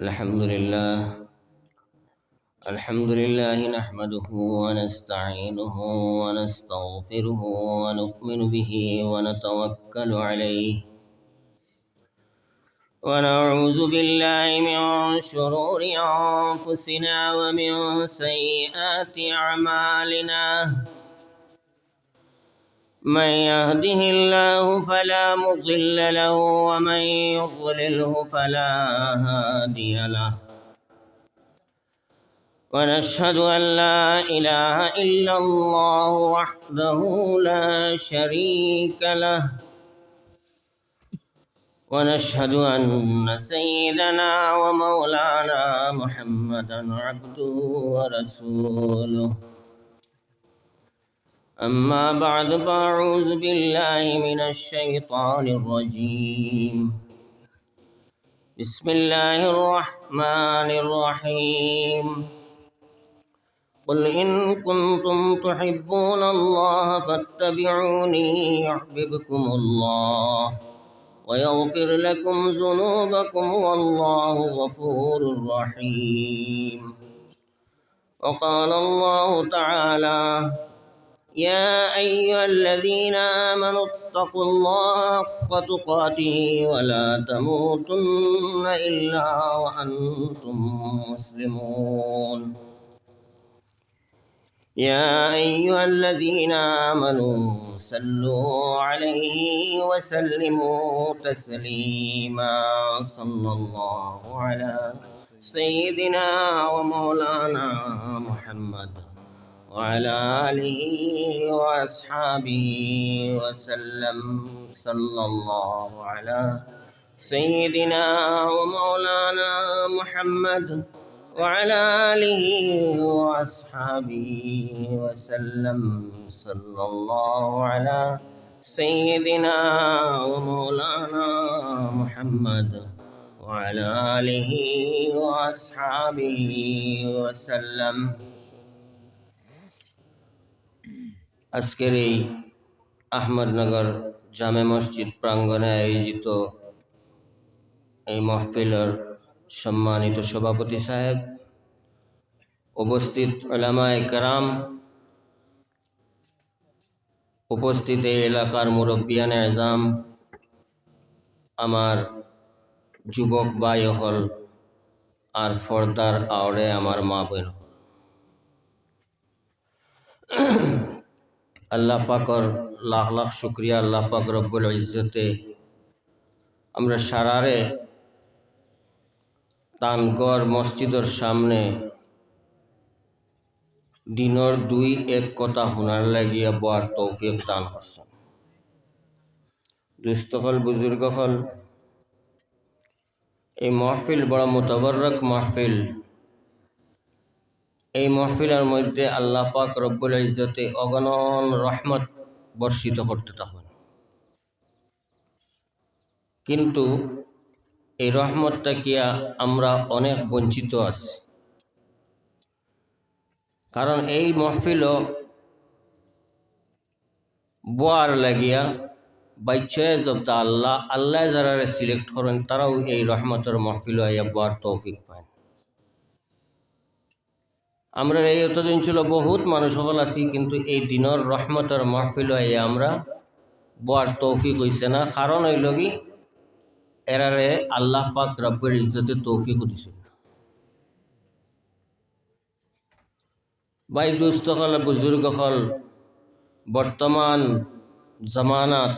الحمد لله نحمده ونستعينه ونستغفره ونؤمن به ونتوكل عليه ونعوذ بالله من شرور أنفسنا ومن سيئات أعمالنا من يهده الله فلا مضل له ومن يضلله فلا هادي له ونشهد أن لا إله إلا الله وحده لا شريك له ونشهد أن سيدنا ومولانا محمدا عبده ورسوله أما بعد فأعوذ بالله من الشيطان الرجيم بسم الله الرحمن الرحيم قل إن كنتم تحبون الله فاتبعوني يحببكم الله ويغفر لكم ذنوبكم والله غفور رحيم وقال الله تعالى يا أيها الذين آمنوا اتقوا الله حق تقاته ولا تموتن إلا وأنتم مسلمون يا أيها الذين آمنوا صلوا عليه وسلموا تسليما صلى الله على سيدنا ومولانا محمد وعلى آله وأصحابه وسلم صلى الله على سيدنا ومولانا محمد وعلى آله وأصحابه وسلم صلى الله على سيدنا ومولانا محمد وعلى آله وأصحابه وسلم আজকের এই আহমদনগর জামে মসজিদ প্রাঙ্গণে আয়োজিত এই মাহফিলের সম্মানিত সভাপতি সাহেব, উপস্থিত উলামায়ে কেরাম, উপস্থিত এই এলাকার মুরব্বিয়ানে আজম, আমার যুবক ভাই হল আর ফর্দার আওড়ে আমার মা বোন হল, আল্লাহ পাকর লাখ লাখ শুক্রিয়া। আল্লাহ পাক রব্বুল ইজ্জতে আমরা সারারে তানগড় মসজিদের সামনে দিনর দুই এক কথা হুনার লাগিয়া বার তৌফিক দান করছেন। দুস্থ হল, বুজুর্গ হল, এই মাহফিল বড় মুতাবাররক মাহফিল। এই মাহফিলের মধ্যে আল্লাহ পাক রব্বুল ইজ্জতে অগণন রহমত বর্ষিত করতে থাকেন, কিন্তু এই রহমতটা কিয়া আমরা অনেক বঞ্চিত আছি। কারণ এই মাহফিলও বোয়ার লাগিয়া বাই চয়েস অফ দ্য আল্লাহ, আল্লাহ যারা সিলেক্ট করেন তারাও এই রহমতের মাহফিল আইয়া বোয়ার তৌফিক পায়। আমরা এই এতদিন ছিল বহুত মানুষ সকল আছি, কিন্তু এই দিনের রহমতের মাহফিল আইয়া আমরা বোয়ার তৌফিক হইছে না। কারণ হইল কি, এরারে আল্লাহ পাক রব্বুল ইজ্জতে তৌফিক দিছেন না। ভাই দুস্থ হল, বুজুর্গ হল, বর্তমান জমানাত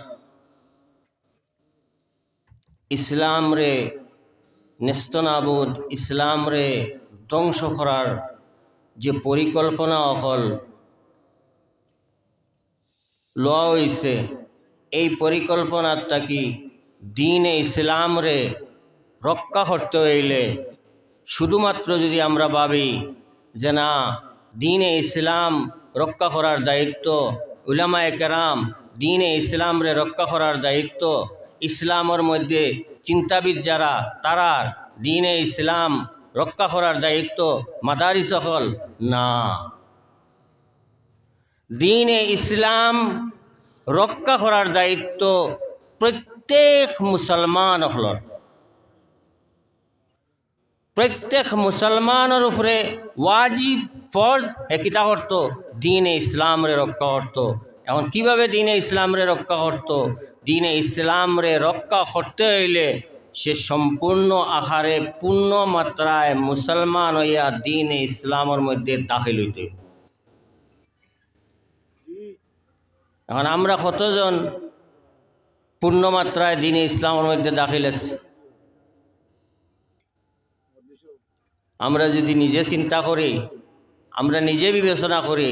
ইসলাম রে নেস্তনাবুদ, ইসলাম রে ধ্বংস করার যে পরিকল্পনা অকল লওয়া হইছে, এই পরিকল্পনাটা কি দ্বীনে ইসলাম রে রক্ষা করতে হইলে শুধুমাত্র যদি আমরা ভাবি যে না, দ্বীনে ইসলাম রক্ষা করার দায়িত্ব উলামায়ে কেরাম, দ্বীনে ইসলাম রে রক্ষা করার দায়িত্ব ইসলামের মধ্যে চিন্তাবিদ যারা তারার, দ্বীনে ইসলাম রক্ষা করার দায়িত্ব মাদারিস হল না। দ্বীনে ইসলাম রক্ষা করার দায়িত্ব প্রত্যেক মুসলমান হলর। প্রত্যেক মুসলমানের উপরে ওয়াজিব ফরজ কিতা করত দ্বীন ইসলামরে রক্ষা করত। এখন কিভাবে দ্বীন ইসলামরে রক্ষা করত? দ্বীন ইসলামরে রক্ষা করতে হইলে সে সম্পূর্ণ আকারে পূর্ণ মাত্রায় মুসলমান হইয়া দ্বীন ইসলামের মধ্যে দাখিল হইতে। এখন আমরা কতজন পূর্ণ মাত্রায় দ্বীন ইসলামের মধ্যে দাখিল আছি? আমরা যদি নিজে চিন্তা করি, আমরা নিজে বিবেচনা করি,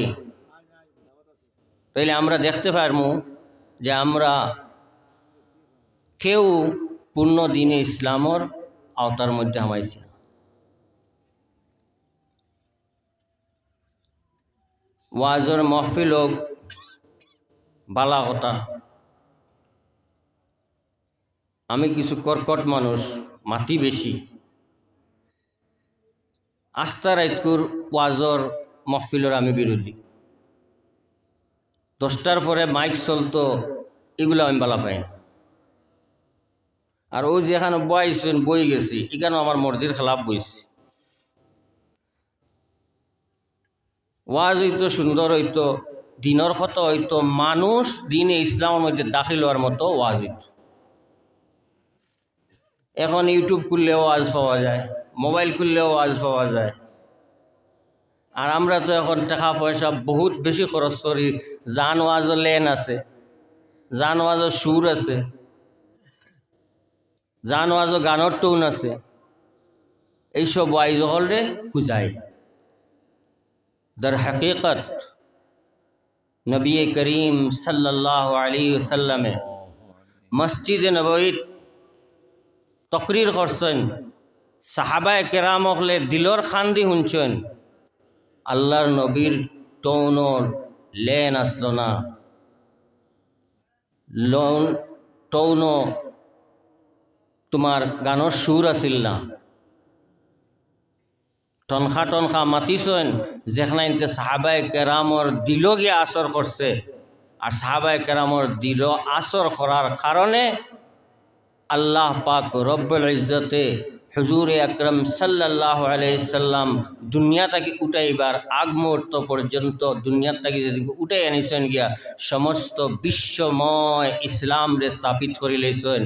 তাহলে আমরা দেখতে পারবো যে আমরা কেউ পূর্ণ দ্বীনে ইসলামর আওতার মধ্যে হামাইছি না। ওয়াজর মহফিল হোক বালা কথা, আমি কিছু কর্কট মানুষ, মাটি বেশি, আস্থা রাইতকুর ওয়াজর মহফিলর আমি বিরোধী। 10টার পরে মাইক চলতো, এগুলো আমি বালা পাই না। আর ও যেখানে বইছেন বই গেছি, এখানেও আমার মর্জির খেলাফ বইছি। ওয়াজ হইতো সুন্দর হইতো, দিনের কথা হইতো, মানুষ দ্বীনে ইসলামের মধ্যে দাখিল হওয়ার মতো ওয়াজ হইতো। এখন ইউটিউব খুললেও ওয়াজ পাওয়া যায়, মোবাইল খুললেও ওয়াজ পাওয়া যায়। আর আমরা তো এখন টাকা পয়সা বহুত বেশি খরচ করি। জান ওয়াজও লেন আছে, জান ওয়াজও সুর আছে, জান ওয়াজও গানের টোন আছে, এইসব ওয়াইজ হলে খুঁজাই। দর হकीकत নবী করিম সাল্লাল্লাহু আলাইহি ওয়াসাল্লামে মসজিদে নববীত তকরির করছেন, সাহাবায়ে কেরাম হলে দিলর খান্দি শুনছেন। আল্লাহর নবীর টোন লেন আসলো না, টোন তোমার গানের সুর আসিল না। টনখা টনখা মাতিছেন, যেখানে সাহাবায়ে কেরামর দিল গিয়ে আসর করছে। আর সাহাবায়ে কেরামর দিল আসর করার কারণে আল্লাহ পাক রব্বুল ইজ্জতে হুজুর আকরম সাল্লাল্লাহু আলাইহি সাল্লাম দুনিয়াটাকে উঠাইবার আগ মুহূর্ত পর্যন্ত দুনিয়াটাকে যদি উঠাই আনিছেন গিয়া সমস্ত বিশ্বময় ইসলাম রে স্থাপিত করে লইছেন।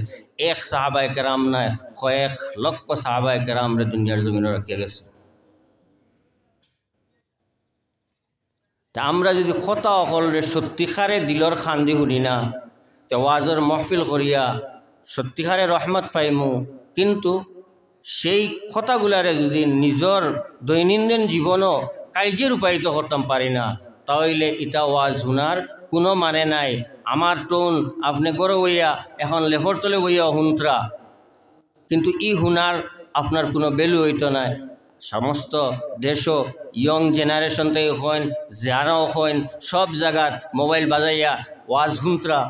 এক সাহাবায়ে কেরাম নয়, কয়েক লক্ষ সাহাবায়ে কেরাম রে দুনিয়ার জমিনে রাখিয়া গেছে। তা আমরা যদি কথা অকলরে সত্যিকারে দিলর খান্দি শুনি না, তো ওয়াজর মহফিল করিয়া সত্যিকারে রহমত পাইমু। কিন্তু সেই কথাগুলারে যদি নিজর দৈনন্দিন জীবনও কার্যে রূপায়িত করতাম পারি না, তাহলে এটা ওয়াজ শোনার কোনো মানে নাই। আমার টোন আপনি গড়ে বইয়া এখন লেফর তলে বইয়া হুন্তরা, কিন্তু ই হুনার আপনার কোনো ভ্যালু হইতো না। সমস্ত দেশও ইয়ং জেনারেশন থেকে হন, যারাও হন, সব জায়গাত মোবাইল বাজাইয়া ওয়াজ হুন্তরা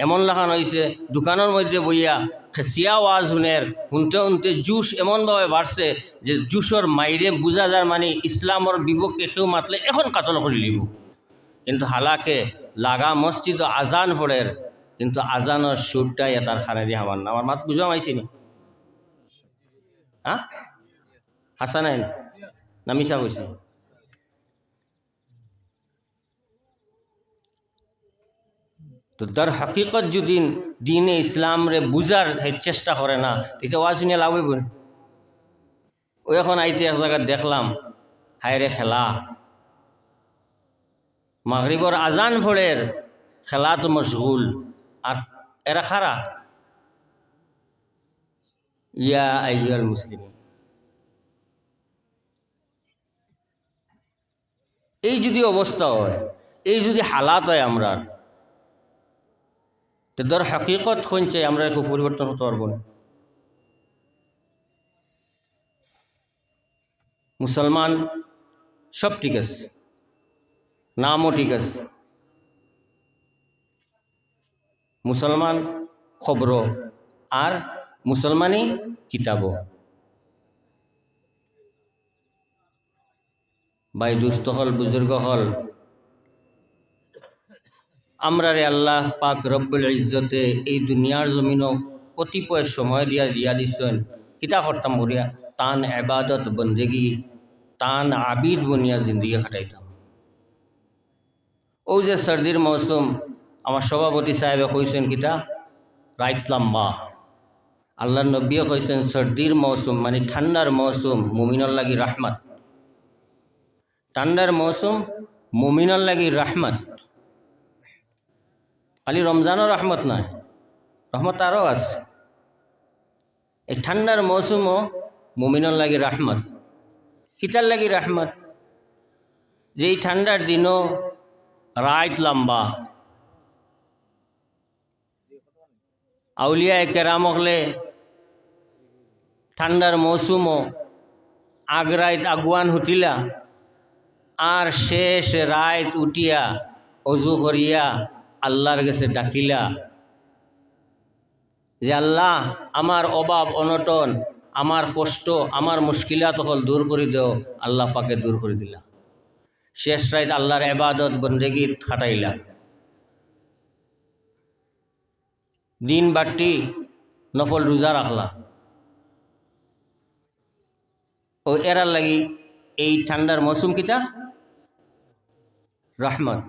এমন লাগান হয়েছে। দোকানের মধ্যে বইয়া খেসিয়া ওয়াজ শুনের শুনতে শুনতে জুস এমনভাবে বাড়ছে যে জুসর মাইরে বুঝা যার মানে ইসলামর বিপক্ষে কেউ মাতলে এখন কাতল করে লিব। কিন্তু হালাকে লাগা মসজিদ আজান পড়ের, কিন্তু আজানের সুরটাই তার খানে দিয়ে আমার না। আমার মাত বুঝা মাইছি নি? হ্যাঁ, হাসা নাই না মিশা কইছি? তো দর হकीकत যদি দ্বীনে ইসলাম রে বুঝার চেষ্টা করে না, এটা ওয়াজ শুনে লাভ হইব। ওই এখন আইতে এক জায়গায় দেখলাম হায়রে খেলা, মাগরিবর আজান ফোড়ের খেলা তো মশগুল। আর এরা খারা ইয়া আইয়ুহাল মুসলিমিন। এই যদি অবস্থা হয়, এই যদি হালাত হয় আমরা, তো দর হकीकत হচ্ছে আমরা একটু পরিবর্তন হতে পারবো না। মুসলমান সব ঠিক আছে, নামও ঠিক আছে, মুসলমান খবর আর মুসলমানই কিতাব। ভাই দুস্থ হল, বুজুর্গ হল, আমরা রে আল্লাহ পাক রব্বুল ইজ্জতে এই দুনিয়ার জমিনও কতিপয় সময় দিয়া দিছেন। কিতা করতাম করিয়া তান এবাদত বন্দেগি তান আবিদ বনিয়া জিন্দগি খাটাইতাম। ও যে সর্দির মৌসুম আমার সভাপতি সাহেবে কইছেন কিতা রাইত লম্বা, আল্লাহ নবীও কইছেন সর্দির মৌসুম মানে ঠান্ডার মৌসুম মুমিনর লাগি রাহমত। ঠান্ডার মৌসুম মুমিনর লাগি রাহমত, খালি রমজানও রহমত নয়, রহমত আরও আছে। এই ঠান্ডার মৌসুমও মুমিনর লাগি রাহমত। কিতার লাগি রাহমত? যে এই ঠান্ডার দিনও রাত লম্বা, আউলিয়া কেরাম হলে ঠান্ডার মৌসুমও আগ্রাইত আগুয়ান হুটিলা আর শেষ রাত উঠিয়া অজু করিয়া আল্লাহর কাছে ডাকিলা যে আল্লাহ আমার অভাব অনটন, আমার কষ্ট, আমার মুশকিলাত হল দূর করে দেও। আল্লাহ পাকে দূর করে দিলা। শেষ রাত আল্লাহর ইবাদত বন্দেগি খাটাইলা। দিন বাড়তি নফল রোজা রাখলা। ও এরার লাগি এই ঠান্ডার মৌসুম কিতা রহমত।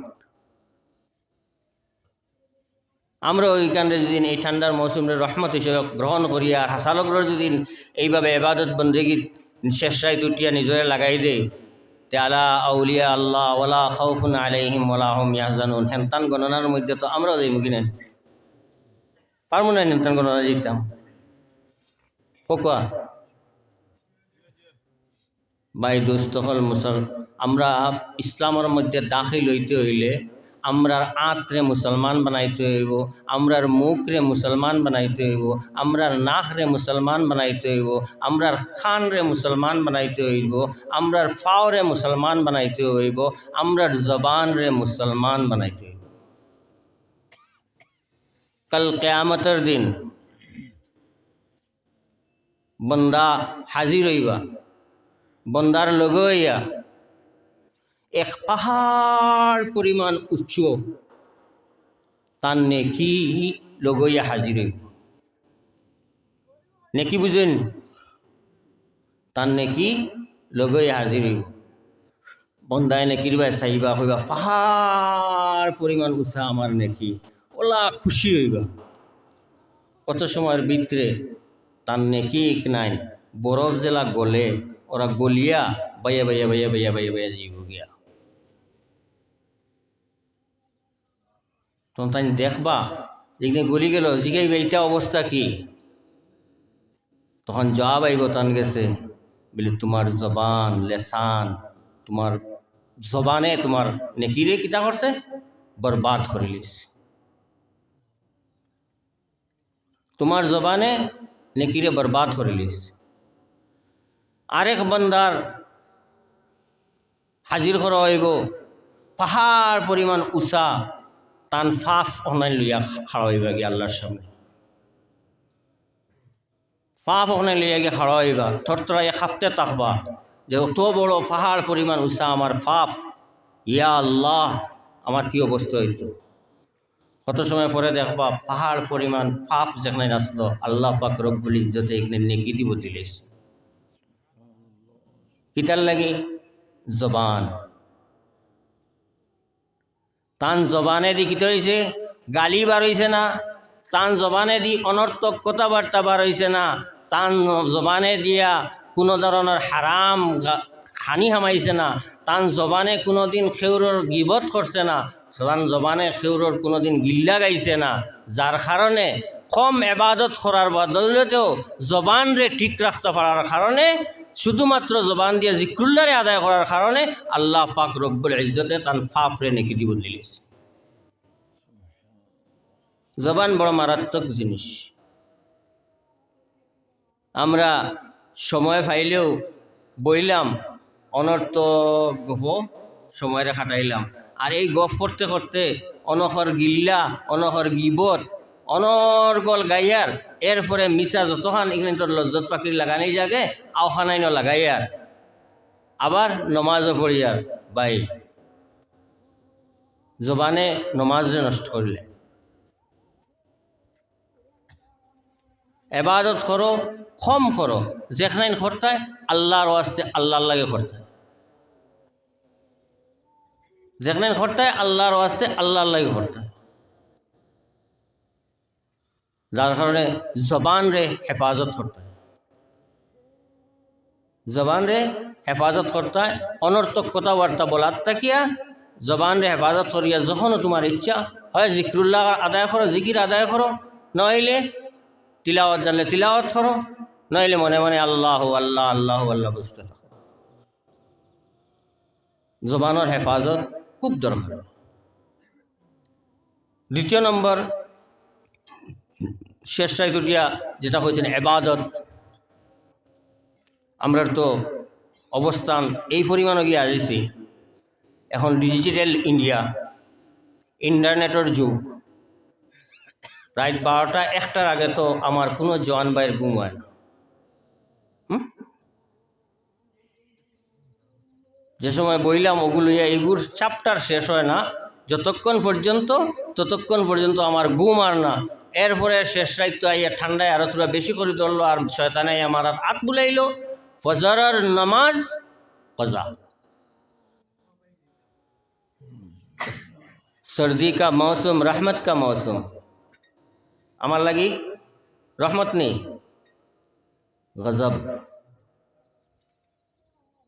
আমরা ওইখানে যদি এই ঠান্ডার মৌসুমে রহমত হিসেবে গ্রহণ করি আর হাসালগ্রহ যদি এইভাবে এবাদত বন্দেগি শেষ রাত উঠিয়া নিজরে লাগাই দেয়, তে আলা আউলিয়া আল্লাহ ওয়ালা খাউফুন আলাইহিম ওয়ালা হুম ইয়াহজানুন। হেনতান গণনার মধ্যে তো আমরাও যাই মুখিনেন পারবো না, হেনতান গণনা যেতাম কোকা বাই দোস্ত হল আমরা ইসলামের মধ্যে দাখিল হইতে হইলে আমরার আঁতরে মুসলমান বানাইতে হইব, আমরার মুখরে মুসলমান বানাইতে হইব, আমরার নাকরে মুসলমান বানাইতে হইব, আমরার খানরে মুসলমান বানাইতে হইব, আমরার ফাওরে মুসলমান বানাইতে হইব, আমরার জবানরে মুসলমান বানাইতে হইব। কাল কিয়ামতের দিন বন্দা হাজির হইবা, বন্দার লগে হইয়া এক পাহাড় পরিমাণ উচ্চ তার নেকি লগইয়া হাজির হইব। নেকি বুঝেন? তার নেকি লগইয়া হাজির হইব। বন্দায় নেকির বাই চাইবা হইবা পাহাড় পরিমাণ উঁচা আমার নেকি, ওলা খুশি হইবা। কত সময়ের ভিতরে তার নেকি নাই বরফ জেলা গলে ওরা গলিয়া বাইয়া বাইয়া বাইয়া বাইয়া বাইয়া বাইয়া যাইব গিয়া। তখন তাই দেখবা যেখানে গলি গেল জিগাইবে এইটা অবস্থা কি? তখন জবাব আইব তান গেছে বলে তোমার জবান লেসান, তোমার জবানে তোমার নেকিরে কিতা করছে বরবাদ করিলিস। তোমার জবানে নেকিরে বরবাদ করিলিস। আরেক বন্দার হাজির করা হইব পাহাড় পরিমাণ উষা তান ফাফ অনাই লইয়া খাড়া হইবা গিয়ে আল্লাহর সামনে। ফাফ অনাই লইয়া গিয়ে খাড়া হইবা, থরথরাইয়া খাফতে থাকবা যে অত বড় পাহাড় পরিমাণ উষা আমার ফাফ, ইয়া আল্লাহ আমার কি অবস্থা হইতো। কত সময় পরে দেখবা পাহাড় পরিমাণ ফাফ যেখানে আসলো আল্লাহ পাক রব্বুল ইজ্জতে এখানে নেকি দিব দিলিস। কিতার লাগে জবান, তান জবানে দি কিতা হয়েছে গালি বার হয়েছে না, তান জবানে দি অনর্থক কথাবার্তা বার হয়েছে না, তান জবানে দিয়া কোনো ধরনের হারাম খানি হামাইছে না, তান জবানে কোনো দিন খেউরর গিবত করছে না, তান জবানে খেউরর কোনো দিন গিল্লা গাইছে না। যার কারণে কম এবাদত করার বদলেতেও জবান রে ঠিক রাখতে পারার কারণে শুধুমাত্র জবান দিয়ে জিক্রুল্লাহরে আদায় করার কারণে আল্লাহ পাক রব্বুল ইজ্জতে তান ফাফরে নেকি দিব দিলিস। জবান বড় মারাত্মক জিনিস। আমরা সময় পাইলেও বইলাম অনর্থক গপ সময়রে খাটাইলাম, আর এই গপ করতে করতে অনহর গিল্লা অনহর গিবত অনর্গল গাইয়ার এরপরে মিশা যতখান এখানে তোর লজ্জত পাখির লাগানি জাগে আওখানাই ন লাগাইয়ার আবার নমাজও পড়িয়ার বাই জবানে নমাজরে নষ্ট করলে। এবাদত করো কম করো, যেখানে করতায় আল্লাহর ওয়াস্তে আল্লাহর লাগে করতায়, যেখানে করতায় আল্লাহর ওয়াস্তে আল্লাহর লাগে করতায়। যার কারণে জবান রে হেফাজত করতে হয়, জবান রে হেফাজত করতে হয়। অনর্থক কথাবার্তা বলার তাকিয়া জবান রে হেফাজত করিয়া যখনও তোমার ইচ্ছা হয় জিক্রুল্লাহ আদায় করো, জিকির আদায় করো, নইলে তিলাওয়াত জানলে তিলাওয়াত করো, নইলে মনে মনে আল্লাহ আল্লাহ আল্লাহ আল্লাহ বুঝতে থাকো। জবানের হেফাজত খুব দরকার। দ্বিতীয় নম্বর শেষ রাইতুটিয়া যেটা হয়েছেন এবাদত। আমরা তো অবস্থান এই পরিমাণও গিয়ে আসছি, এখন ডিজিটাল ইন্ডিয়া, ইন্টারনেটের যুগ। রাত 12টা 1টার আগে তো আমার কোনো জওয়ান ভাইয়ের ঘুম হয় না। যে সময় বইলাম ওগুলো এইগুর চ্যাপ্টার শেষ হয় না যতক্ষণ পর্যন্ত আমার ঘুম আর না। এরপরে শেষ রাত আইয়া ঠান্ডায় আরো তোরা বেশি করে ধরলো, আর শয়তানে আমার হাত বুলাইলো। ফজরের নামাজ কজা, सर्दी का मौसम रहमत का मौसम, আমার লাগি রহমত নেই, গজব।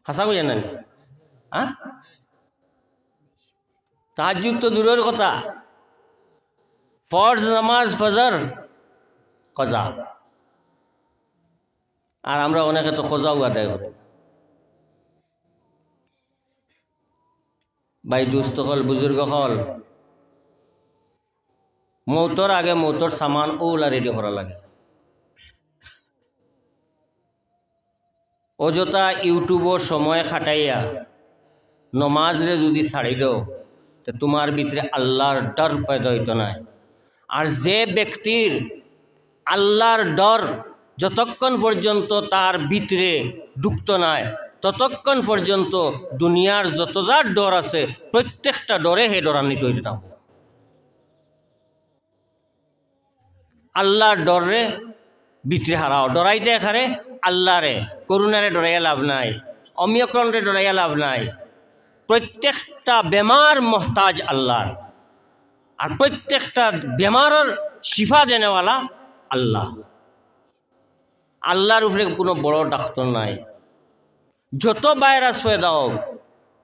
হাসা কই জানেন? হ্যাঁ, তাহাজ্জুদ তো দূরের কথা, ফরজ নামাজ ফজর কজা, আর আমরা অনেকে তো খোঁজাও আদায় করি। ভাই দুস্থ হল, বুজুর্গ হল, মৌতর আগে মৌতর সামান ওলা রেডি করা লাগে। অযথা ইউটিউবও সময় খাটাইয়া নমাজ রে যদি ছাড়ি দাও তো তোমার ভিতরে আল্লাহর ডর পয়দা হইতো না। আর যে ব্যক্তির আল্লাহর ডর যতক্ষণ পর্যন্ত তার ভিতরে ঢুকত নাই ততক্ষণ পর্যন্ত দুনিয়ার যতজার ডর আছে প্রত্যেকটা ডরে হে ডরান্বিত হইতে থাকবো। আল্লাহর ডরে ভিতরে হারাও, ডরাইতে এখানে আল্লাহরে করুণারে ডরাইয়া লাভ নাই, অমিয়করণরে ডরাইয়া লাভ নাই। প্রত্যেকটা বেমার মহতাজ আল্লাহর, আর প্রত্যেকটা বেমারের শিফা দেনেওয়ালা আল্লাহ। আল্লাহর উপরে কোনো বড় ডাক্তার নাই। যত ভাইরাস পয়দা হোক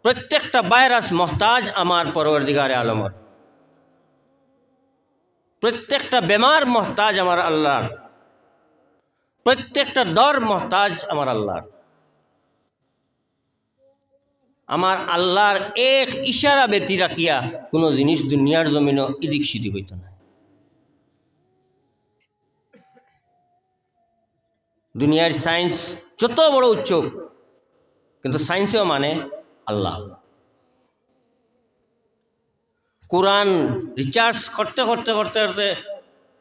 প্রত্যেকটা ভাইরাস মহতাজ আমার পরওয়ারদিগারে আলমর। প্রত্যেকটা বেমার মহতাজ আমার আল্লাহর, প্রত্যেকটা ডর মহতাজ আমার আল্লাহর। আমার আল্লাহর এক ইশারা ব্যতি রাখিয়া কোনো জিনিস দুনিয়ার জমিনও এদিক সিদিক হইত না। দুনিয়ার সায়েন্স যত বড় উচ্চক, কিন্তু সায়েন্সেও মানে আল্লাহ। কোরআন রিচার্জ করতে করতে করতে করতে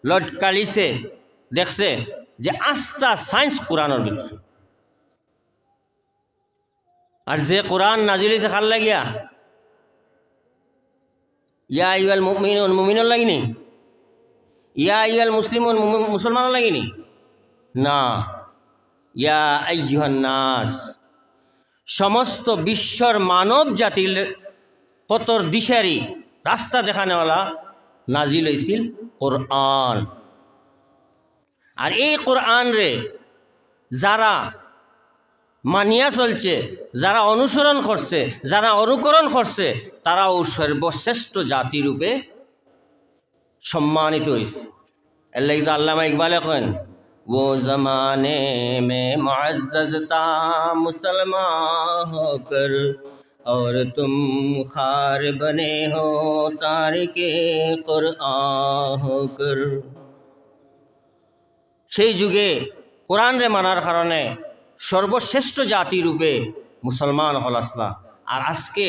লর্ড কালিসে দেখছে যে আস্থা সায়েন্স কোরআনের ভিতরে। আর যে কোরআন নাজিল হয়েছে খাল লাগিয়া, ইয়া আইয়ুহাল মুমিনুন মুমিনুন লাগিনি, ইয়া আইয়ুহাল মুসলিমুন মুসলমান লাগিনি না, ইয়া আইয়ুহান নাস, সমস্ত বিশ্বর মানব জাতির পতর দিশারি রাস্তা দেখানেওয়ালা নাজিল হয়েছিল কোরআন। আর এই কোরআন রে যারা মানিয়া চলছে, যারা অনুসরণ করছে, যারা অনুকরণ করছে, তারাও সর্বশ্রেষ্ঠ জাতিরূপে সম্মানিত হয়েছে। এর লাগি তো আল্লামা ইকবালে কেন वो ज़माने में मुअज़्ज़ज़ था मुसलमान होकर और तुम खार बने हो तारिके कुरआन होकर। সেই যুগে কোরআন রে মানার কারণে সর্বশ্রেষ্ঠ জাতি রূপে মুসলমান হল আসলা। আর আজকে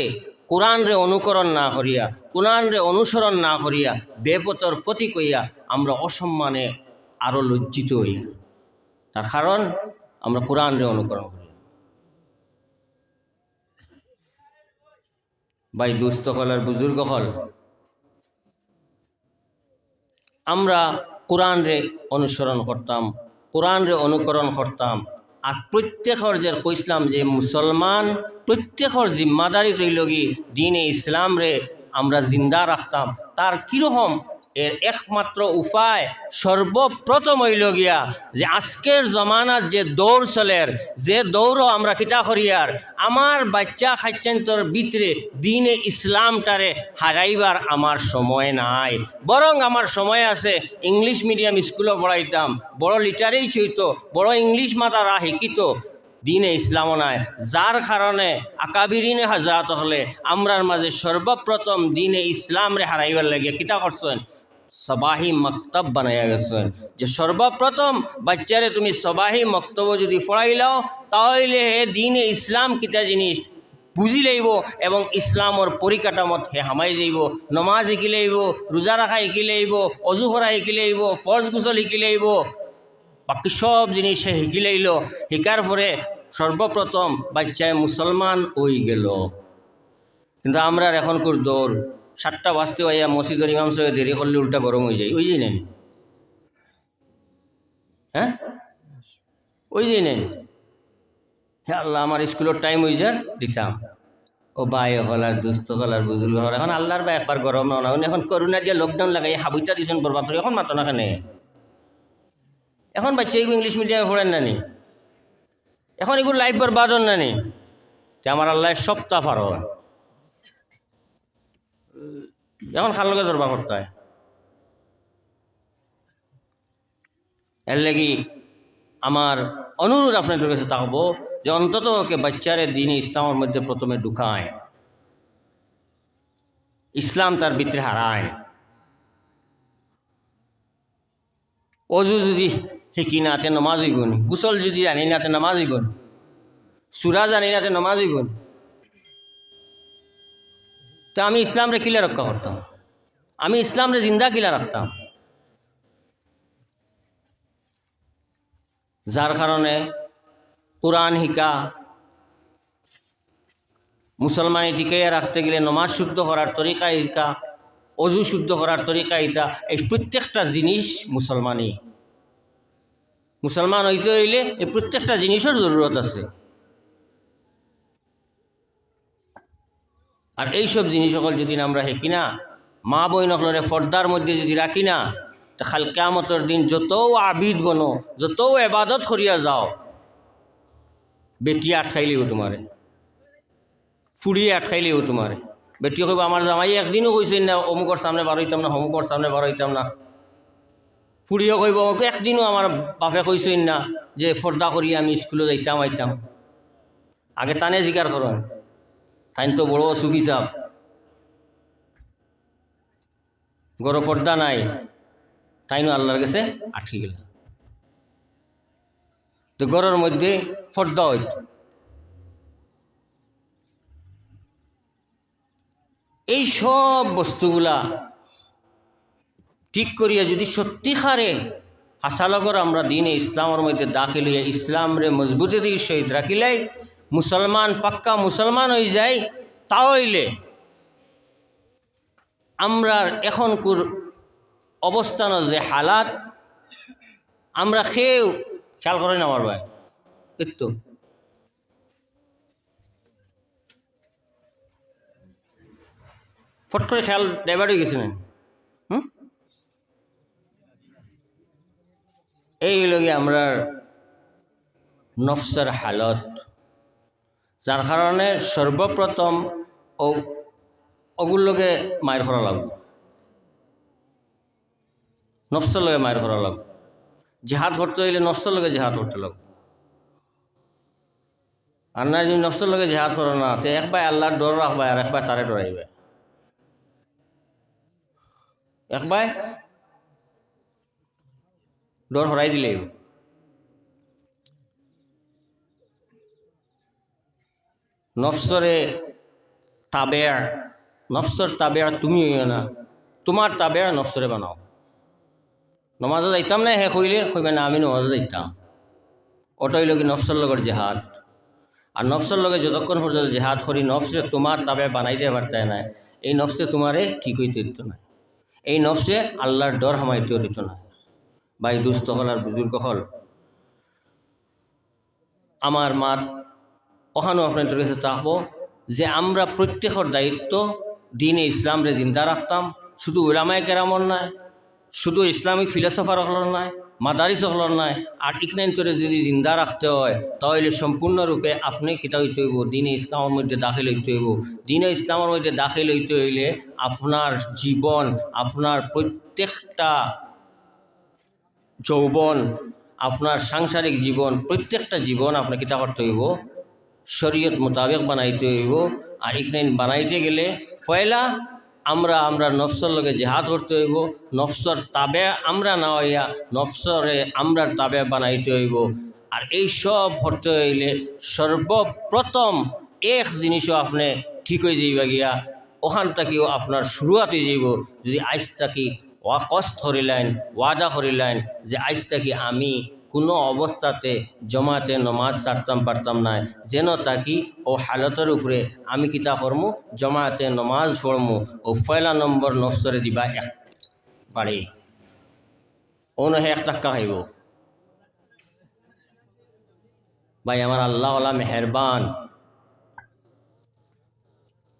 কোরআন রে অনুকরণ না করিয়া, কোরআন রে অনুসরণ না করিয়া বেপতর প্রতীক হইয়া আমরা অসম্মানে আরো লজ্জিত হইয়া। তার কারণ আমরা কোরআন রে অনুকরণ করি। ভাই দুস্থ হল আর বুজুর্গ হল, আমরা কোরআন রে অনুসরণ করতাম, কোরআনরে অনুকরণ করতাম। আর প্রত্যেকর যে কইসলাম যে মুসলমান প্রত্যেকর জিম্মাদারি তৈলগি দিনে ইসলাম রে আমরা জিন্দা রাখতাম। তার কীরকম এর একমাত্র উপায় সর্বপ্রথম হইল গিয়া যে আজকের জমানার যে দৌড় চলের, যে দৌড়ও আমরা কিতা করিয়ার আমার বাচ্চা খাচ্ছেন্তর ভিতরে দিনে ইসলামটারে হারাইবার আমার সময় নাই। বরং আমার সময় আছে ইংলিশ মিডিয়াম স্কুলে পড়াইতাম, বড় লিটারেই চইত, বড় ইংলিশ মাতারা শিক্ষিত, দিনে ইসলামও নাই। যার কারণে আকাবিরিনে হাজরাত হলে আমরার মাঝে সর্বপ্রথম দিনে ইসলামরে হারাইবার লাগে কিতা করছেন, সবাহি মক্তব বানাইয়া গেছেন। যে সর্বপ্রথম বাচ্চারে তুমি সবাহি মক্তব যদি পড়াইলাও তাহলে হে দিনে ইসলাম কিতা জিনিস বুঝি লইব এবং ইসলামর পরিকাঠামত হে হামাই যাইব। নমাজ শিকি লইব, রোজা রাখা শিকি লইব, অজু করা শিকি লইব, ফরজ গুসল শিকি লইব, বাকি সব জিনিস সে শিকি লইল। শিকার পরে সর্বপ্রথম বাচ্চায় মুসলমান হয়ে গেল। কিন্তু আমরা এখন কর দৌড় 7টা বাজতে হইয়া মসজিদের ইমাম সাহেব দেরি করলে উল্টা গরম হয়ে যায়, ওই যে নেন, হ্যাঁ ওই যে নেন, হ্যাঁ আল্লাহ আমার স্কুলের টাইম হয়ে যার দিতাম। ও ভাই হলার দুস্থ হলার বুজুর্গ হলার এখন আল্লাহর বা একবার গরম না, এখন করোনা দিয়ে লকডাউন লাগাই হাবুইটা দিয়েছেন বরবাদ করে, এখন মাতো না কেন? এখন বাচ্চা এগুলো ইংলিশ মিডিয়ামে পড়েন না নি, এখন এগুলো লাইফ বরবাদ হন না নি, আমার আল্লাহ সপ্তাহ পার হয় এখন খাল লগে দরবার করতে হয়। এর লাগি আমার অনুরোধ আপনাদের কাছে থাকবো যে অন্তত ওকে বাচ্চারে দিনে ইসলামের মধ্যে প্রথমে ঢুকায়, ইসলাম তার ভিতরে হারায়। অজু যদি শিখি না তে নমাজ হইব নি, গুসল যদি জানি না তে নমাজ হইব নি, সুরা জানি না তে নমাজ হইব নি। তো আমি ইসলামরে কিলা রক্ষা করতাম, আমি ইসলামরে জিন্দা কিলা রাখতাম। যার কারণে কোরআন শিকা, মুসলমানি টিকাইয়া রাখতে গেলে নমাজ শুদ্ধ করার তরিকা শিকা, অজু শুদ্ধ করার তরিকা এটা, এই প্রত্যেকটা জিনিস মুসলমান হইতে হইলে এই প্রত্যেকটা জিনিসের জরুরত আছে। আর এইসব জিনিস সকল যদি আমরা হেকি না, মা বই নকলরে পর্দার মধ্যে যদি রাখি না, তো খাল কিয়ামতের দিন যতও আবিদ বনো, যতও এবাদত করিয়া যাও, বেটি আটকাইলেও তোমারে, ফুড়িয়ে আটকাইলেও তোমারে। বেটি কইব আমার জামাই একদিনও কইছেন না অমুকর সামনে বার হইতাম না, অমুকর সামনে বার হইতাম না। ফুড়িও কইব একদিনও আমার বাপে কইছেন না যে পর্দা করি আমি স্কুলে যাইতাম আইতাম। আগে তানে জিকার করেন, তাই তো বড় সুফি সাহ, গড় পর্দা নাই, তাই না আল্লাহর কাছে আটকে গেল। তো গড়ের মধ্যে পর্দা হইত। এই সব বস্তুগুলা ঠিক করিয়া যদি সত্যিকারে হাসালগর আমরা দিনে ইসলামের মধ্যে দাখিল হইয়া ইসলামরে মজবুতি দিকে সহিত রাখিলাই মুসলমান পাক্কা মুসলমান হয়ে যায়, তাহলে আমরা এখনকার অবস্থান যে হালাত আমরা কেউ খেয়াল করেন আমার ভাই, একটু ফট করে খেয়াল ডাইভার্ট হয়ে গেছিলেন। এই লগে আমরা নফসের হালত, যার কারণে সর্বপ্রথম ওগুলোকে মায়ের করা লাগবে, নফসের লগে মায়ের করা লাগবে। জেহাদ করতে হইলে নফসের লগে জেহাদ করতে লাগবে। আর না যদি নফসের লগে জেহাদ করো না, তো একবার আল্লাহর ডর রাখবা আর একবার তারে ডরাইবে, একবার ডর হরাই দিলে। নফসরে তাবেয়া, নফসর তাবেয়া তুমি হইও না, তোমার তাবেয়া নফসরে বানাও। নমাজে যাইতাম না হে কইলে কইবে না আমি নমাজে যাইতাম, ওটা হইল কি নফসর লগের জেহাদ। আর নফসর লগে যতক্ষণ পর্যন্ত জেহাদ করি নফসে তোমার তাবেয়া বানাইতে পারতে না, এই নফসে তোমারে ঠিক হইতে দিত না, এই নফসে আল্লাহর ডর হামাইতেও দিত না। ভাই দুস্থ হল আর বুজুর্গ হল, আমার মাত ওখানেও আপনাদের কাছে চাহব যে আমরা প্রত্যেকের দায়িত্ব দিনে ইসলামরে জিন্দা রাখতাম, শুধু উলামায়ে কেরামর নয়, শুধু ইসলামিক ফিলোসফার হলর নয়, মাদারিস হলর নয়, আর ইকনাইন করে যদি জিন্দা রাখতে হয় তাহলে সম্পূর্ণরূপে আপনি কিতা হইতে হইব, দিনে ইসলামের মধ্যে দাখিল হইতে হইব। দিনে ইসলামের মধ্যে দাখিল হইতে হইলে আপনার জীবন, আপনার প্রত্যেকটা যৌবন, আপনার সাংসারিক জীবন, প্রত্যেকটা জীবন আপনার কিতা করতে হইব, শরীয়ত মোতাবেক বানাইতে হইব। আর ইকনাইন বানাইতে গেলে পয়লা আমরা নফসর লগে জেহাদ করতে হইব, নফসর তাবে আমরা না হইয়া নফসরে আমরার তাবে বানাইতে হইব। আর এই সব করতে হইলে সর্বপ্রথম এক জিনিসও আপনি ঠিক হয়ে যাইবা গিয়া, ওখান থেকেও আপনার শুরুয়াত হয়ে যাইব। যদি আইজ থাকি কষ্ট করিলেন, ওয়াদা করিলেন যে আইজ থাকি আমি কোনো অবস্থাতে জমাতে নমাজ ছাড়তাম পারতাম না, যেন তাকি ও হালতের উপরে আমি কিতা করমু, জমাতে নমাজ পড়মু। ও পয়লা নম্বর নফসরে দিবা এক বাড়ি, ও নহে 1 টাকা খাইব। ভাই আমার আল্লাহওয়ালা মেহেরবান,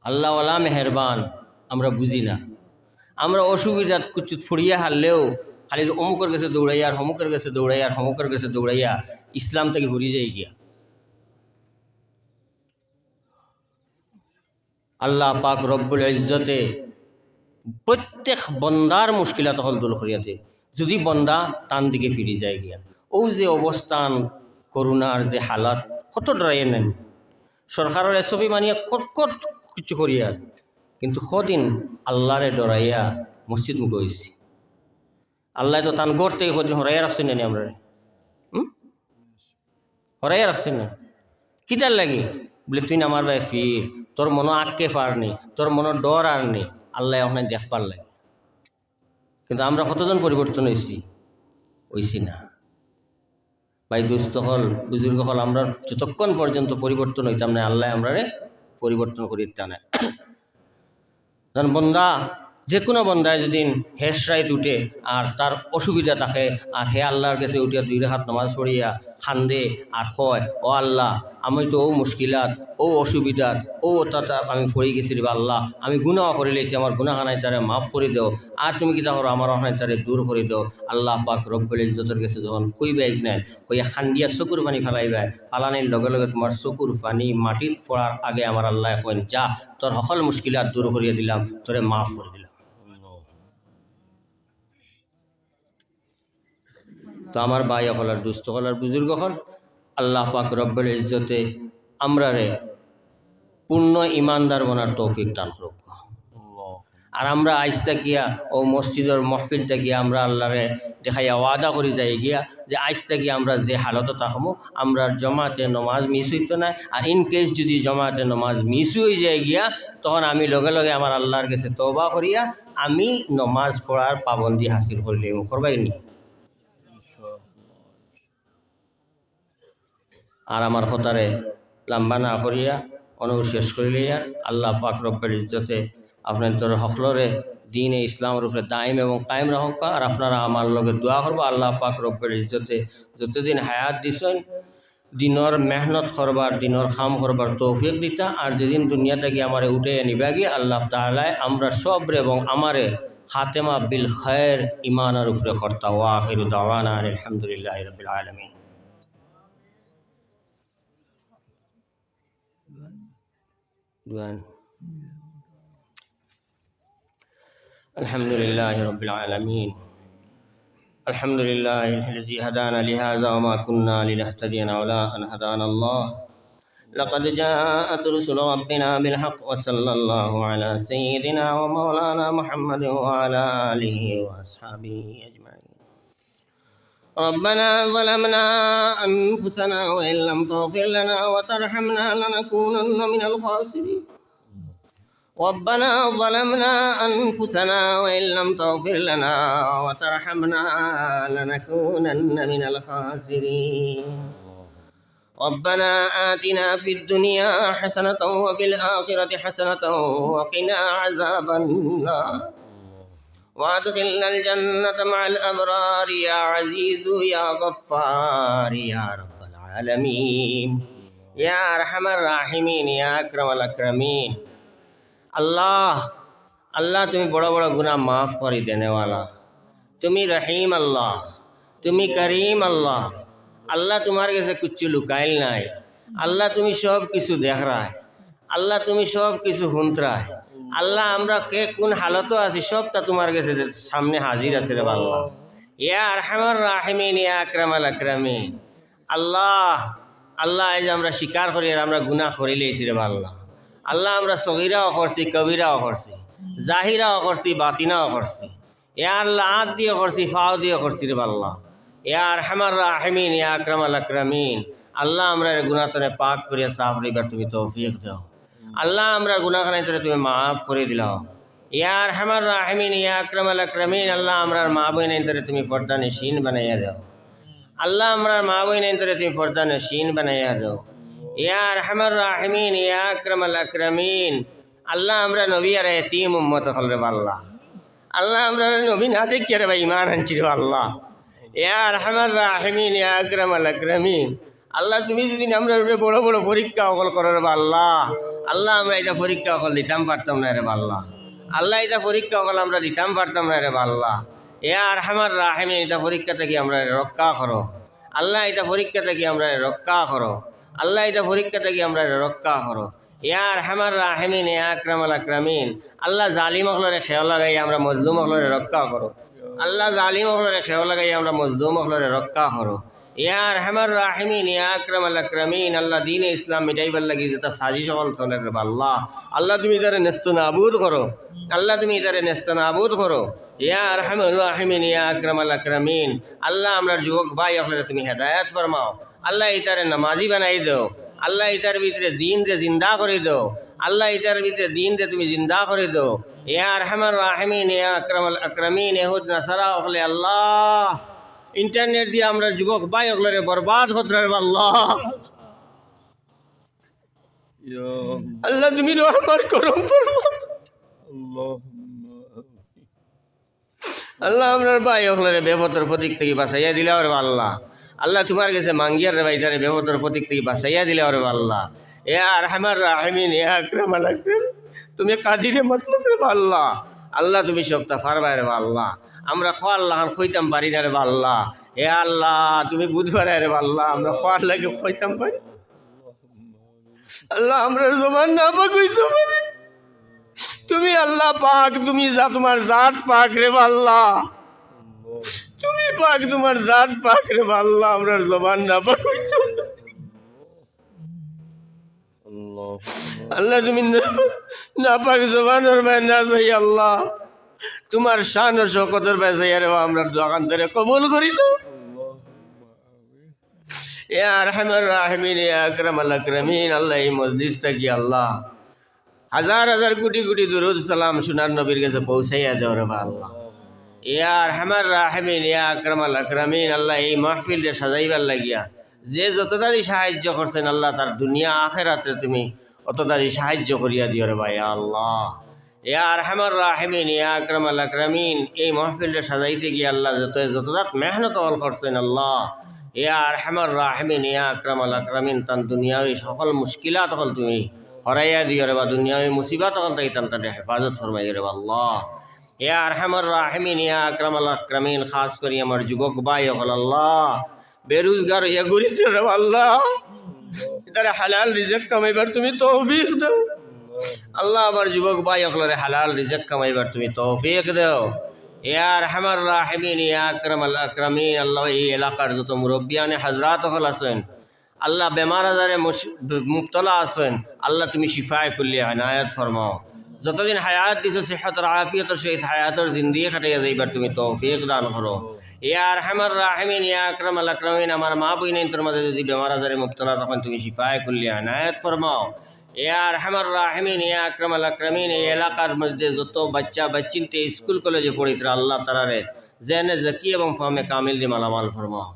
আল্লাহওয়ালা মেহেরবান। আমরা বুঝি না, আমরা অসুবিধা কিছু ফুরিয়া হারলেও খালি অমুকের কাছে দৌড়াইয়া, আর হমুকের কাছে দৌড়াইয়া, আর হমুকের কাছে দৌড়াইয়া ইসলাম থেকে ঘুরিয়ে যাই গিয়া। আল্লাহ পাক রব্বুল ইজ্জতে প্রত্যেক বন্দার মুশকিলাত হল দূর করিয়াতে যদি বন্দা তান দিকে ফিরে যায় গিয়া। ও যে অবস্থান, করুণার যে হালাত, কত ডরাইয়া নেন সরকারের এসবই মানিয়া কত কত কিছু করিয়া, কিন্তু কদিন আল্লাহরে ডরাইয়া মসজিদ মুখ হয়েছি। আল্লাহ তো তান গড় থেকে কদিন হরাইয়া রাখছেন না, আমরা হরাইয়া রাখছেন না। কিতার লাগে বলে তুই আমার ভাই ফির, তোর মনো আঁককে পারনি, তোর মনো ডর আর নেই, আল্লাহ ওখানে দেখ পারলাই। কিন্তু আমরা কতজন পরিবর্তন হইছি না ভাই। দুস্থ হল, বুজুর্গ হল, আমরা যতক্ষণ পর্যন্ত পরিবর্তন হইতাম না আল্লাহ আমরারে পরিবর্তন করি তা না। যখন বন্দা, যে কোনো বন্দায় যেদিন হেসরাইত উঠে আর তার অসুবিধা থাকে, আর হে আল্লাহর কাছে উঠিয়া 2 রাকাত নামাজ পড়িয়া খান্দে আর কয়, ও আল্লাহ আমি তো ও মুশকিলাত, ও অসুবিধাত, ও তাতা আমি পড়ে গেছি রে আল্লাহ, আমি গুনাহ করে লেছি, আমার গুনাহানাই তারে মাফ করে দেও, আর তুমি কিতা করো আমার অহানাই তারে দূর করে দেও। আল্লাহ পাক রব্বুল ইজ্জতের কাছে যখন কইবা ইগনাই কইয়া খান্দিয়া চকুর পানি ফেলাইবা, ফালানির লগে লগে তোমার চকুর পানি মাটির পড়ার আগে আমার আল্লাহ কইন, যা তোর সকল মুশকিলাত দূর করিয়া দিলাম, তোরে মাফ করে দিলাম। তো আমার ভাই হলার, দুস্থ হলার, বুজুর্গ হল, আল্লাহ পাক রব্বুল ইজ্জতে আমরারে পূর্ণ ইমানদার বনার তৌফিক দান করুক। আর আমরা আইসটা গিয়া ও মসজিদের মহফিলটা গিয়া আমরা আল্লাহরে দেখাইয়া ওয়াদা করি যাই গিয়া যে আইসটা গিয়া আমরা যে হালতে থাকবো, আমরা জমাতে নমাজ মিস হইতো না। আর ইন কেস যদি জমাতে নমাজ মিস হয়ে যায় গিয়া, তখন আমি লগে লগে আমার আল্লাহর কাছে তওবা করিয়া আমি নমাজ পড়ার পাবন্দি হাসিল করলে করবাইনি। আর আমার কথারে লম্বা না করিয়া শেষ করিলে আল্লাহ পাক রব্বুল ইজ্জতে আপনাদের হকলরে দিনে ইসলামের উপরে দাইম এবং কায়েম রাখক। আর আপনারা আমার লগে দোয়া করবো, আল্লাহ পাক রব্বুল ইজ্জতে যতদিন হায়াত দিছেন দিনর মেহনত করবার, দিনর খাম করবার তৌফিক দিতা। আর যেদিন দুনিয়া থেকে আমারে উঠে নিবা গিয়ে আল্লাহ তাআলা আমরা সবরে এবং আমারে খাতেমা বিল খায়ের ইমানের উপরে কর্তা। ওয়া আখিরু দাওয়ানা আলহামদুলিল্লাহি রাব্বিল আলামিন। الحمد لله رب العالمين، الحمد لله الذي هدانا لهذا وما كنا لنهتدي لولا أن هدانا الله، لقد جاءت رسل ربنا بالحق وصلى الله على سيدنا ومولانا محمد وعلى آله وأصحابه أجمعين. ربنا ظلمنا أنفسنا وإن لم تغفر لنا وترحمنا لنكونن من الخاسرين. ربنا ظلمنا أنفسنا وإن لم تغفر لنا وترحمنا لنكونن من الخاسرين. ربنا آتنا في الدنيا حسنة وفي الآخرة حسنة وقنا عذاب النار، وادخلنا الجنة مع الأبرار يا عزيز يا غفار يا رب العالمين. আলামিন ইয়া আরহামার রাহিমিন ইয়া আকরামাল আকরামিন। আল্লাহ আল্লাহ তুমি বড় বড় গুনাহ মাফ করে দেনেওয়ালা, তুমি রহিম আল্লাহ, তুমি করিম আল্লাহ। আল্লাহ তোমার কাছে কুচ্ছু লুকাইল নাই। আল্লাহ তুমি সব কিছু দেখ রায়, আল্লাহ তুমি সব কিছু শুনতরায়। আল্লাহ আমরা কে কোন হালত আছি সবটা তোমার কাছে সামনে হাজির আছে রে আল্লাহ। ইয়া আরহামার রাহিমিন ইয়া আকরামাল আকরামিন। আল্লাহ আল্লাহ এই যে আমরা স্বীকার করি আর আমরা গুনাহ করে লেছি রে আল্লাহ। আল্লাহ আমরা সগীরাও করছি, কবিরাও করছি, জাহিরাও করছি, বাতিনাও করছি। ইয়া আল্লাহ হাত দিয়ে করছি, ফাও দিয়ে করছি রে আল্লাহ। ইয়া আরহামার রাহিমিন ইয়া আকরামাল আকরামিন। আল্লাহ আমরা গুনাহতনে পাক করিয়া সাফ রইবার তুমি তৌফিক দাও। আল্লাহ আমরা গুনাহখানাই তোরে তুমি মাফ করে দিলাও। ইয়া আরহামার রাহিমিন ইয়া আকরামাল আকরামিন। আল্লাহ আমরার মা বইনাই তোরে তুমি পর্দা নশীন বানাইয়া দাও। আল্লাহ আমরার মা বইনাই তোরে তুমি পর্দা নশীন বানাইয়া দাও। ইয়া আরহামার রাহিমিন ইয়া আকরামাল আকরামিন। আল্লাহ আমরা নবী আর এতিম উম্মত হল রে আল্লাহ। আল্লাহ আমরা নবী না দেখিয়ে রে ভাই ইমান আনছি রে আল্লাহ। ইয়া আরহামার রাহিমিন ইয়া আকরামাল আকরামিন। আল্লাহ তুমি যদি আমরা বড় বড় পরীক্ষা অকল করো রে আল্লাহ, আল্লাহ আমরা এটা পরীক্ষা অকল দিতাম পারতাম না রে আল্লাহ। আল্লাহ এটা পরীক্ষা অকল আমরা দিতাম পারতাম না রে আল্লাহ। ইয়া আরহামার রাহিমিন এটা পরীক্ষা থেকে আমরা রক্ষা করো। আল্লাহ এটা পরীক্ষা থেকে আমরা রক্ষা করো। আল্লাহ এটা পরীক্ষা থেকে আমরা রক্ষা করো। ইয়া আরহামার রাহিমিন ইয়া আকরামাল আকরামিন। আল্লাহ জালিম হলরে খেয়াল লাগাই আমরা মজলুম হলরে রক্ষা করো। আল্লাহ জালিম হলরে খেয়াল লাগাই আমরা মজলুম হলরে রক্ষা করো। ইয়া আরহামার রাহিমিন ইয়া আকরামাল আকরামিন। আল্লাহ দ্বীনে ইসলাম মিটাইবার লাগি যেটা সাজিশ হল চলে রে আল্লাহ। আল্লাহ তুমি ইদারে নেস্তনাবুদ করো। আল্লাহ তুমি ইদারে নেস্তনাবুদ করো। ইয়া আরহামার রাহিমিন ইয়া আকরামাল আকরামিন। আল্লাহ আমরা যুবক ভাই হলরে তুমি হেদায়েত ফরমাও। আল্লাহ ইতারে নামাজি বানাই দাও। আল্লাহ ইটার ভিতরে দিন রে জিন্দা করে দাও। আল্লাহ ইটার ভিতরে দিন রে তুমি জিন্দা করে দাও। ইয়া আরহামার রাহিমিন ইয়া আকরামাল আকরামিন। ইহুদ নাসারা হলে আল্লাহ ইন্টারনেট দিয়ে আমরা যুবক ভাই হলরে বরবাদ হতে রে আল্লাহ। আল্লাহ তুমি রহমান করম ফরমাও। আল্লাহ আমরার ভাই হলরে বেপতর প্রতীক থেকে বাঁচাইয়া দিলে রে আল্লাহ। আল্লাহ তোমার কাছে মাঙ্গিয়ার রে ভাই তারে বেপতর প্রতীক থেকে বাঁচাইয়া দিলে রে আল্লাহ। ইয়া আরহামার রাহিমিন ইয়া আকরামাল আকরামিন। তুমি কাদিরে মতলব রে আল্লাহ। আল্লাহ তুমি সবটা পারবা রে আল্লাহ। আমরা খোয়ার লাগান খইতাম পারি না রে আল্লাহ। এ আল্লাহ তুমি বুধবার রে আল্লাহ আমরা খোয়ার লাগে খইতাম পারি। আল্লাহ আমরা জবান না পাক হইতে পারি। তুমি আল্লাহ পাক, তুমি যা তোমার জাত পাক রে আল্লাহ। তুমি পাক, তোমার জাত পাক রে আল্লাহ। আমরা জবান না পাক হইতে আল্লাহ তুমি না পাক জবানের ভাই না যাই আল্লাহ। তোমার শান ও শওকতের ভাই যাই রে আমরা দোকান ধরে কবুল করিল। ইয়া আরহামার রাহিমিন ইয়া আকরামাল আকরামিন। আল্লাহ এই মজলিস থেকে আল্লাহ হাজার হাজার কোটি কোটি দুরুদ সালাম সোনার নবীর কাছে পৌঁছাইয়া দাও রে আল্লাহ। ইয়া আরহামার রাহিমিন ইয়া আকরামাল আকরামিন। আল্লাহ এই মাহফিলটা সাজাইবার লাগিয়া যে যতদারি সাহায্য করছেন আল্লাহ তার দুনিয়া আখিরাতে তুমি অতদারি সাহায্য করিয়া দিও রে ভাই আল্লাহ। ইয়া আরহামার রাহিমিন ইয়া আকরামাল আকরামিন। এই মাহফিলটা সাজাইতে গিয়ে আল্লাহ যতদাত মেহনত হল করছেন আল্লাহ। ইয়া আরহামার রাহিমিন ইয়া আকরামাল আকরামিন। তান দুনিয়াবি সকল মুশকিলাত হল তুমি হরাইয়া দিও রে বা দুনিয়াবি মুসিবত হল তাই তান তাদের হেফাজত ফরমাইও রে আল্লাহ। ইয়া আরহামার রাহিমিন ইয়া আকরামাল আকরামিন। খাস করি আমার যুবক ভাই হল আল্লাহ বেরোজগার ইয়া ঘুরিতে রে আল্লাহ। তারা হালাল রিজিক কামাইবার তুমি তৌফিক দাও আল্লাহ। আমার যুবক ভাই হলরে হালাল রিজিক কামাইবার তুমি তৌফিক দাও। ইয়া আরহামার রাহিমিন ইয়া আকরামাল আকরামিন। আল্লাহ এই এলাকার যত মুরব্বিয়ানে হযরত হল আছেন আল্লাহ বেমার আজারে মুবতলা আছেন আল্লাহ তুমি শিফায়ে কুল্লি ইনায়াত ফরমাও। যতদিন হায়াত দিছো সিহত আর আফিয়তের সহিত হায়াতের জিন্দেগি কাটাইয়া যাইবার তুমি তৌফিক দান করো। ইয়া আরহামার রাহিমিন ইয়া আকরামাল আকরামিন। আমার মা বইনের মাঝে যদি বেমার আজারে মুবতলা তখন তুমি শিফায়ে কুল্লি ইনায়াত ফরমাও। ইয়া আরহামার রাহিমিন ইয়া আকরামাল আকরামিন। এই এলাকার মধ্যে যত বাচ্চা বাচ্চিনতে স্কুল কলেজে পড়িতরা আল্লাহ তারারে জেনে জাকি এবং ফাহমে কামিল দিয়ে মালামাল ফরমাও।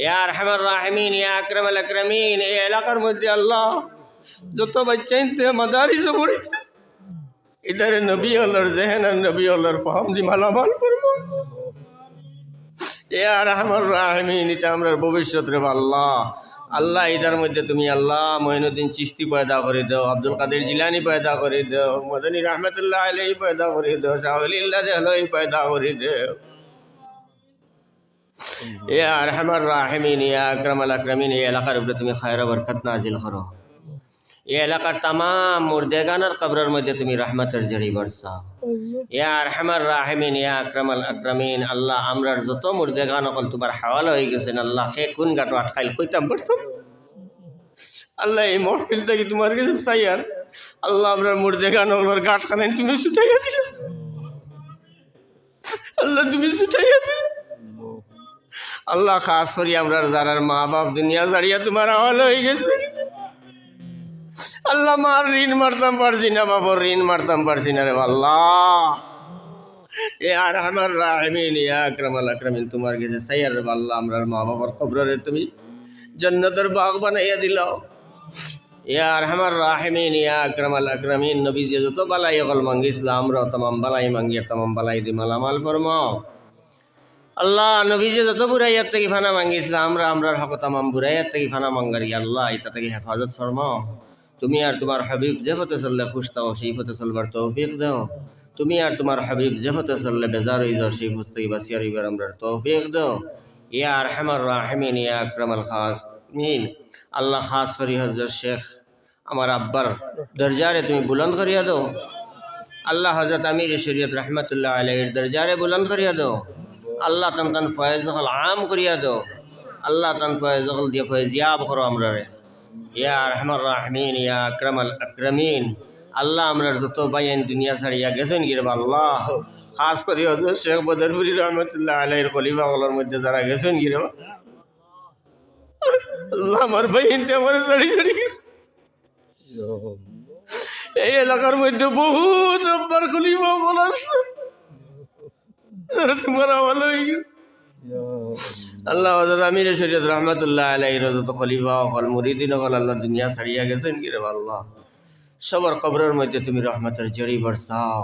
ইয়া আরহামার রাহিমিন ইয়া আকরামাল আকরামিন। এই এলাকার মধ্যে আল্লাহ যত বাচ্চাইনতে মাদারিসে পড়িত ইদারে নবী আল্লাহর জেহেন আর নবী আল্লাহর ফাহম দি মালামাল ফরমাও। ইয়া আরহামার রাহিমিন। এটা আমরা ভবিষ্যৎ রে আল্লাহ। আল্লাহ এটার মধ্যে তুমি আল্লাহ মঈনুদ্দিন চিশতি পয়দা করে দাও, আব্দুল কাদের জিলানি পয়দা করে দাও, মদনী রহমতুল্লাহ আলাইহি পয়দা করে দাও, শাহ ওলিউল্লাহ দেহলভী পয়দা করে দাও। ইয়া আরহামার রাহিমিন, ইয়া আকরামাল আকরামিন, এই এলাকার উপরে তুমি খায়র ও বরকত নাজিল করো। এই এলাকার তামাম মুর্দেগানের কবরের মধ্যে তুমি রহমতের ঝড়ি বর্ষাও। ইয়া আরহামার রাহিমিন, ইয়া আকরামাল আকরামিন, আল্লাহ আমরার যত মুর্দেগান অকল তোমার হাওয়ালা হয়ে গেছেন আল্লাহ, সে কোন গাটো আটকাইল কইতাম পারতাম। আল্লাহ এই মহফিল থেকে তোমার কাছে চাই আর আল্লাহ আমরার মুর্দেগান অকলের গাট খানাই তুমি ছুটাইয়া দিল, আল্লাহ তুমি ছুটাইয়া দিল। আল্লাহ খাস করি আমরার যারার মা বাপ দুনিয়া জাড়িয়া তোমার হাওয়ালা হয়ে গেছে আল্লাহ, মার ঋণ মারতাম পারছি না, বাবার ঋণ মারতাম পারছি না রে আল্লাহ। এ আর আমার রাহিমিন, ইয়া আকরামাল আকরামিন, তোমার কাছে চাই আর আল্লাহ আমরার মা বাবার কবরে তুমি জান্নাতের বাগ বানাইয়া দিলাও। ইয়া আরহামার রাহিমিন, ইয়া আকরামাল আকরামিন, নবী যে যত বালাই অকল মাঙ্গিছিলাম আমরা তামাম বালাই মাঙ্গিয়া তামাম বালাই দি মালামাল ফরমাও। আল্লাহ নবী যে যত বুড়াইয়ার থেকে ফানা মাঙ্গিছিলাম আমরা আমরার হক তামাম বুড়াইয়ার থেকে ফানা মাঙ্গারি আল্লাহ এটা থেকে হেফাজত ফরমাও। তুমি আর তোমার হাবিব যে পথে চললে খুশ থাও সেই পথে চলবার তৌফিক দাও। তুমি আর তোমার হাবিব যে পথে চললে বেজার হয়ে যাও সেই পথ থেকে বাঁচিয়ে রইবার আমরার তৌফিক দাও। ইয়া আরহামার রাহিমিন, ইয়া আকরামাল খামিন, আল্লাহ খাস করি হযরত শেখ আমার আব্বার দরজারে তুমি বুলন্দ করিয়া দাও। আল্লাহ হযরত আমির শরীয়ত রহমতুল্লাহ আলাইহির দরজারে বুলন্দ করিয়া দাও। আল্লাহ তান তান ফয়েজ হল আম করিয়া দাও। আল্লাহ তান ফয়েজ হল দিয়ে ফয়েজিয়াব করো আমরারে। ইয়া আরহামার রাহিমিন, ইয়া আকরামাল আকরামিন, আল্লাহ আমরার যত বাইন দুনিয়া ছাড়িয়া গেছেন গিরবা আল্লাহ, খাস করি হযরত শেখ বদরপুরি রহমতুল্লাহ আলাইহির খলিফা হলের মধ্যে যারা গেছেন গিরবা আল্লাহ, আমার বাইনটা আমার ছাড়ি ছাড়ি গেছে। এই এলাকার মধ্যে বহুত আব্বার খলিফা হল আছে, তোমার হাওয়ালা হয়ে গেছে আল্লাহ। হযরত আমির শরীয়ত রহমতুল্লাহ আলাইহির যত খলিফা হল মুরিদিন হল আল্লাহ দুনিয়া ছাড়িয়া গেছেন কি রে আল্লাহ, সবার কবরের মধ্যে তুমি রহমতের জড়ি বর্ষাও।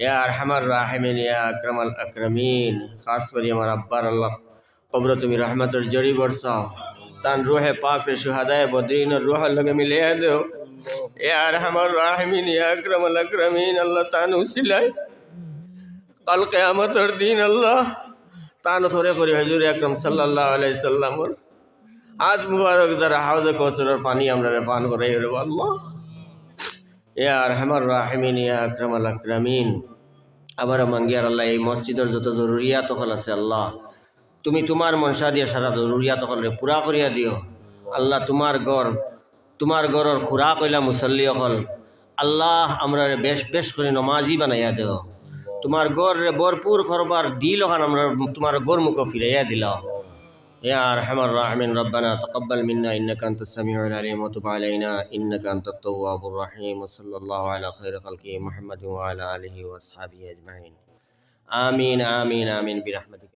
ইয়া আরহামার রাহিমিন, ইয়া আকরামাল আকরামিন, খাস করি আমার আব্বার আল্লাহ কবর তুমি রহমতের জড়ি বর্ষাও। তান রুহে পাক রে শুহাদায়ে বদরিনের রুহের লগে মিলিয়ে দেও। ইয়া আরহামার রাহিমিন, ইয়া আকরামাল আকরামিন, আল্লাহ তান উসিলায় কাল কিয়ামতের দিন আল্লাহ তান ধরে করি হুজুর আকরাম সাল্লাল্লাহু আলাইহি সাল্লামর হাত মুবারক দ্বারা হাউজে কাউসারের পানি আমরা পান করাই রে আল্লাহ। ইয়া আরহামার রাহিমিন, ইয়া আকরামাল আকরামিন, আবার মাঙ্গিয়ার আল্লাহ এই মসজিদের যত জরুরিয়াত হল আছে আল্লাহ, তুমি তোমার মনসা দিয়ে সারা জরুরিয়াত হলে পুরা করিয়া দিও আল্লাহ। তোমার গড়ের খুরাক হইলা মুসল্লি হল আল্লাহ, আমরা বেশ বেশ করে নমাজি বানাইয়া দেও। তোমার গড় ভরপুর করবার দিল ওখান আমরা তোমার গড় মুখ ফিরাইয়া দিলাও। ইয়া আরহামার রাহিমিন, রব্বানা তাকাব্বাল মিন্না ইন্নাকা আনতাস সামিউল আলিম ওয়া তুব আলাইনা ইন্নাকা আনতাত তাওয়াবুর রহিম। সাল্লাল্লাহু আলা খায়রি খালকি মুহাম্মাদিন ওয়া আলা আলিহি ওয়া আসহাবিহি আজমাইন। আমিন আমিন আমিন বিরহমাতিকা।